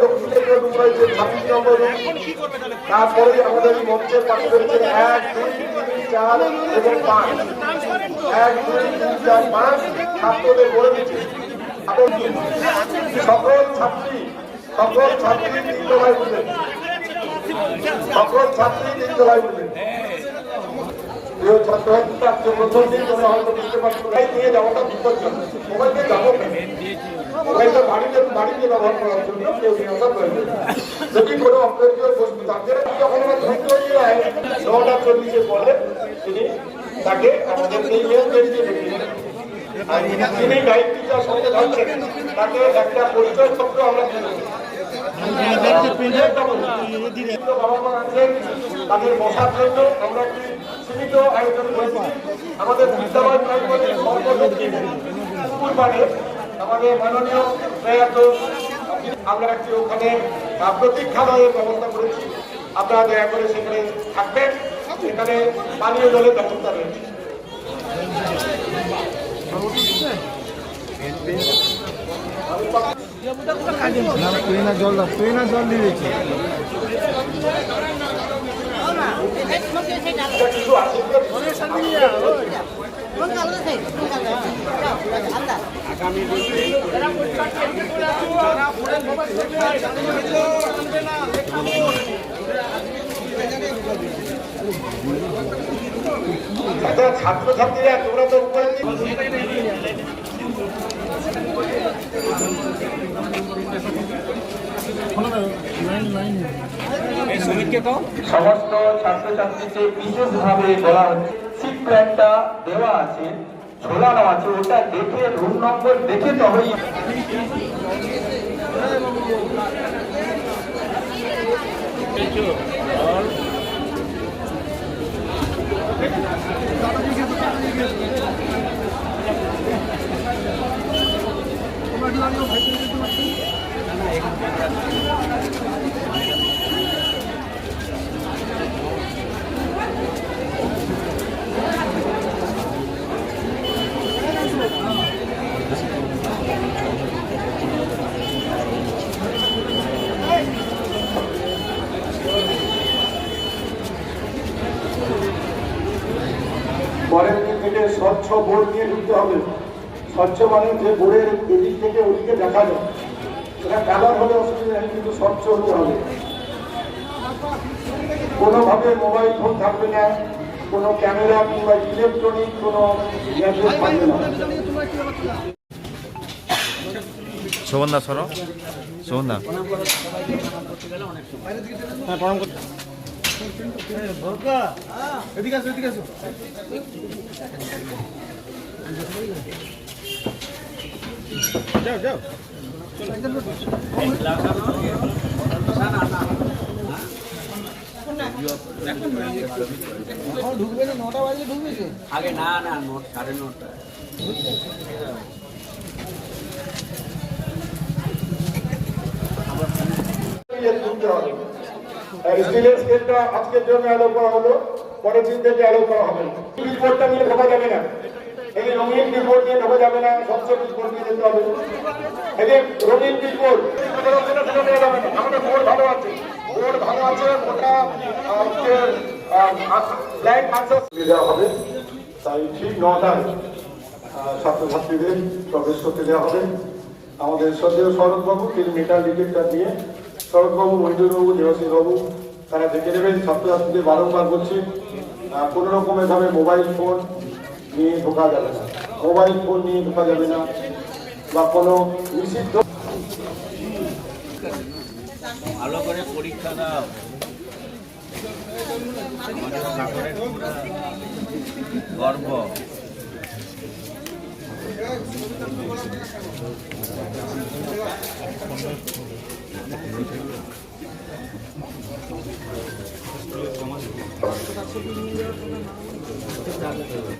দক্ষিণ থেকে রুম রয়েছে 26 নম্বর রুম। তারপরে আমাদের এই মঞ্চের পাশে রয়েছে 1, 2, 3, 4 এবং 5। 1, 2, 3, 4, 5 ছাত্রদের বলে দিচ্ছে সকল ছাত্রী তিনতলায় উঠবেন, সকল ছাত্রী তিনতলায় উঠবেন। প্রিয় ছাত্রছাত্রী প্রথম দিন তোমরা হয়তো বুঝতে পারছো নিয়ে যাওয়াটা বিপজ্জনক। মোবাইলকে যাবো মোবাইলটা বাড়িতে ব্যবহার করার জন্য কেউ নিয়মটা প্রয়োজন। যদি কোনো অপ্রয়োজনীয় বস্তু তাদের যখন আমরা ধৈর্য নিয়ে যায় 9:40 পরে তিনি তাকে আমাদের এই মেন গেটে ঢুকিয়ে আর যিনি গাইড টিচার সঙ্গে থাকছেন তাকে একটা পরিচয় পত্র আমরা বাবা মা আছেন তাদের বসার জন্য আমরা একটি সীমিত আয়োজন করেছি। আমাদের বিদ্যালয় প্রাইমারি সর্বদক্ষিণ স্কুল মানে আমাদের মাননীয় প্রয়াত আমরা একটি ওখানে প্রতীক্ষালয়ের ব্যবস্থা করেছি। আপনারা দয়া করে সেখানে থাকবেন, সেখানে পানীয় জলের ব্যবস্থা রয়েছে। জল দিয়েছি কিছু আছে আগামী ছাত্রছাত্রীরা তোমরা তো সমস্ত ছাত্রছাত্রীকে বিশেষভাবে বলা হচ্ছে সিট প্ল্যানটা দেওয়া আছে, ঝোলানো আছে, ওটা দেখে রুম নম্বর দেখে তবেই পরের দিন থেকে স্বচ্ছ বোর্ড নিয়ে ঢুকতে হবে। স্বচ্ছ মানে যে বোর্ডের এদিক থেকে ওদিকে দেখা যায়, সেটা কালার হলে অসুবিধা নেই, কিন্তু স্বচ্ছ হতে হবে। কোনোভাবে মোবাইল ফোন থাকবে না, কোনো ক্যামেরা কিংবা ইলেকট্রনিক কোনো গ্যাজেট থাকবে না। শোভনদা সরো, শোভনদা এদিকে আসো, এদিকে আসো। যাও যাও ঢুকবে না, 9টা বাজে ঢুকবে আগে। না 9:30। স্টিলের স্কেলটা আজকের জন্য অ্যালো করা হলো, পরের দিন থেকে অ্যালো করা হবে। বিলবোর্ডটা নিয়ে ঢোকা যাবে না, এই রঙিন বিলবোর্ড নিয়ে ঢোকা যাবে না, স্বচ্ছ বিলবোর্ড নিয়ে যেতে হবে। এই যে রঙিন বিলবোর্ড আমাদের বোর্ড ভালো আছে, বোর্ড ভালো আছে, ওটা ব্ল্যাক আনসার দেওয়া হবে। তাই ঠিক 9টায় ছাত্রছাত্রীদের প্রবেশ করতে দেওয়া হবে। আমাদের শ্রদ্ধেয় শরৎবাবু তিনি মেটাল ডিটেক্টর নিয়ে, শরৎবাবু, মঞ্জুরবাবু, দেবাশিস বাবু তারা দেখে নেবেন। ছাত্রছাত্রীদের বারংবার বলছি কোনো রকমের ভাবে মোবাইল ফোন নিয়ে ঢোকা যাবে না, মোবাইল ফোন নিয়ে ঢোকা যাবে না বা কোনো নিষিদ্ধ। ভালো করে পরীক্ষা দাও, গর্ব।